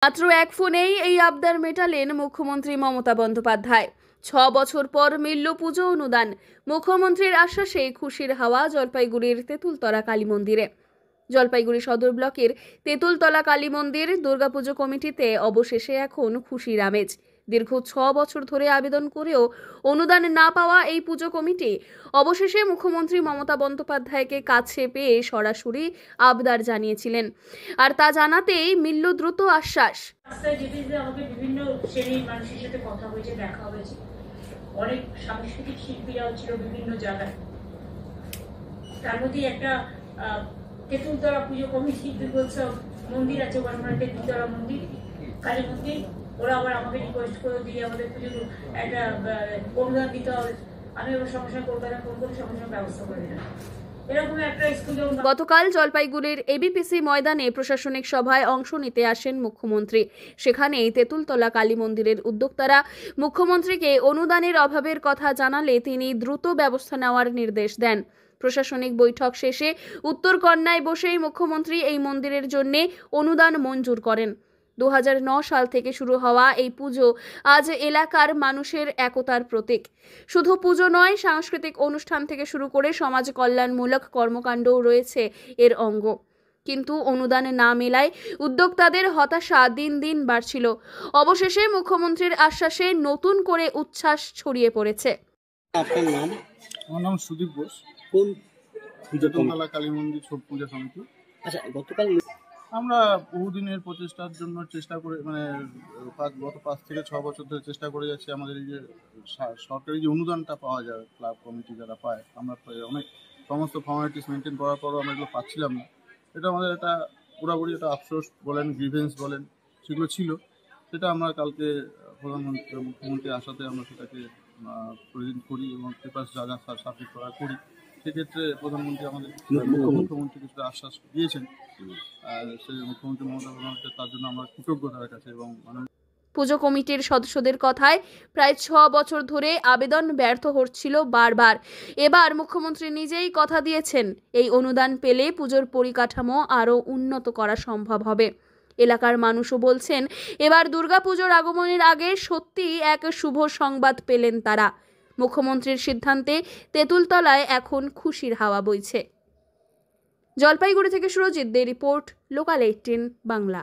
মাত্র এক ফোনেই এই আবদার মেটালেন মুখ্যমন্ত্রী মমতা বন্দ্যোপাধ্যায়। 6 বছর পর মিলল পুজো অনুদান। মুখ্যমন্ত্রীর আশ্বাসে খুশির হাওয়া জলপাইগুড়ির তেঁতুলতলা কালী মন্দিরে। জলপাইগুড়ি সদর ব্লকের তেঁতুলতলা কালী মন্দির দুর্গাপুজো কমিটিতে অবশেষে এখন খুশির আমেজ। দীর্ঘ 6 বছর ধরে আবেদন করেও অনুদান না পাওয়া এই পুজো কমিটি অবশেষে মুখ্যমন্ত্রী মমতা বন্দ্যোপাধ্যায়কে কাছে পেয়ে সরাসরি আবদার জানিয়েছিলেন, আর তা জানাতেই মিলল দ্রুত আশ্বাস। আমাকে বিভিন্ন শ্রেণীর মানুষের সাথে কথা হয়েছে, দেখা হয়েছে, অনেক সাংস্কৃতিক শিল্পীরাও ছিল বিভিন্ন জায়গায়। তার মধ্যে একটা তেঁতুলতলা পুজো কমিটি দুর্গোৎসব মন্দির আছে, ওখানে তেঁতুলতলা মন্দির কালী মন্দির, ওরা আবার আমাকে রিকোয়েস্ট করে দিয়ে আমাদের পুজোর একটা অনুদান দিতে হবে। আমি ওর সঙ্গে সঙ্গে কলকাতা ফোন করে সঙ্গে সঙ্গে ব্যবস্থা করে দিলাম। গতকাল জলপাইগুড়ির এবিপিসি ময়দানে প্রশাসনিক সভায় অংশ নিতে আসেন মুখ্যমন্ত্রী। সেখানেই তেঁতুলতলা কালী মন্দিরের উদ্যোক্তারা মুখ্যমন্ত্রীকে অনুদানের অভাবের কথা জানালে তিনি দ্রুত ব্যবস্থা নেওয়ার নির্দেশ দেন। প্রশাসনিক বৈঠক শেষে উত্তরকন্যায় বসেই মুখ্যমন্ত্রী এই মন্দিরের জন্য অনুদান মঞ্জুর করেন। 2009 সাল থেকে শুরু হওয়া এই পুজো আজ এলাকার মানুষের একতার প্রতীক। শুধু পুজো নয়, সাংস্কৃতিক অনুষ্ঠান থেকে শুরু করে সমাজ কল্যাণমূলক কর্মকাণ্ডও রয়েছে এর অঙ্গ। কিন্তু অনুদান না মেলায় উদ্যোক্তাদের হতাশা দিন দিন বাড়ছিল। অবশেষে মুখ্যমন্ত্রীর আশ্বাসে নতুন করে উচ্ছ্বাস ছড়িয়ে পড়েছে। আপনার নাম? আমার নাম সুদীপ বোস। কোন তেঁতুলতলা কালী মন্দির ছোট পূজা সমিতি। আচ্ছা, গতকাল আমরা বহুদিনের প্রচেষ্টার জন্য চেষ্টা করে গত 5 থেকে 6 বছর ধরে চেষ্টা করে যাচ্ছি আমাদের এই যে সরকারি যে অনুদানটা পাওয়া যায়, ক্লাব কমিটি যারা পায়, আমরা অনেক সমস্ত ফর্মালিটিস মেনটেন করার পরও আমরা এগুলো পাচ্ছিলাম না। এটা আমাদের একটা পুরোপুরি একটা আফসোস বলেন, গ্রিভেন্স বলেন, সেগুলো ছিল। সেটা আমরা কালকে মুখ্যমন্ত্রীর আশাতে আমরা সেটাকে প্রেজেন্ট করি এবং পেপার যা যা সাবমিট করা করি। সেক্ষেত্রে প্রধানমন্ত্রী আমাদের মুখ্যমন্ত্রী কিছুটা আশ্বাস দিয়েছেন, আর সেই মুখ্যমন্ত্রী মমতা বন্দ্যোপাধ্যায় তার জন্য আমরা কৃতজ্ঞ তার কাছে। এবং পুজো কমিটির সদস্যদের কথায় প্রায় 6 বছর ধরে আবেদন ব্যর্থ হচ্ছিল বারবার। এবার মুখ্যমন্ত্রী নিজেই কথা দিয়েছেন, এই অনুদান পেলে পুজোর পরিকাঠামো আরও উন্নত করা সম্ভব হবে। এলাকার মানুষও বলছেন, এবার দুর্গাপুজোর আগমনের আগে সত্যিই এক শুভ সংবাদ পেলেন তারা। মুখ্যমন্ত্রীর সিদ্ধান্তে তেঁতুলতলায় এখন খুশির হাওয়া বইছে। জলপাইগুড়ি থেকে সুরজিৎ দে রিপোর্ট, লোকাল 18 বাংলা।